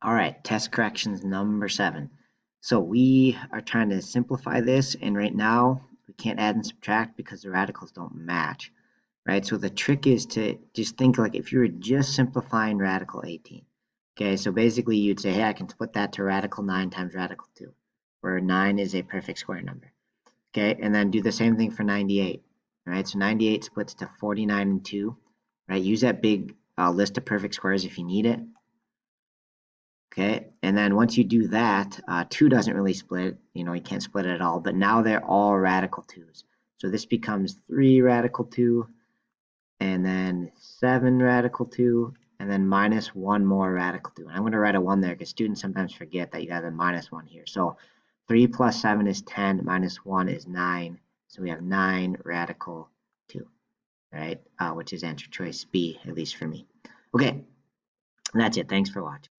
All right, test corrections number 7. So we are trying to simplify this, and right now we can't add and subtract because the radicals don't match, right? So the trick is to just think like if you were just simplifying radical 18. Okay, so basically you'd say, hey, I can split that to radical 9 times radical 2, where 9 is a perfect square number. Okay, and then do the same thing for 98. All right, so 98 splits to 49 and 2, right? Use that big list of perfect squares if you need it. Okay, and then once you do that, 2 doesn't really split, you can't split it at all, but now they're all radical 2's. So this becomes 3 radical 2, and then 7 radical 2, and then minus 1 more radical 2. And I'm going to write a 1 there because students sometimes forget that you have a minus 1 here. So 3 plus 7 is 10, minus 1 is 9. So we have 9 radical 2, right? Which is answer choice B, at least for me. Okay, that's it. Thanks for watching.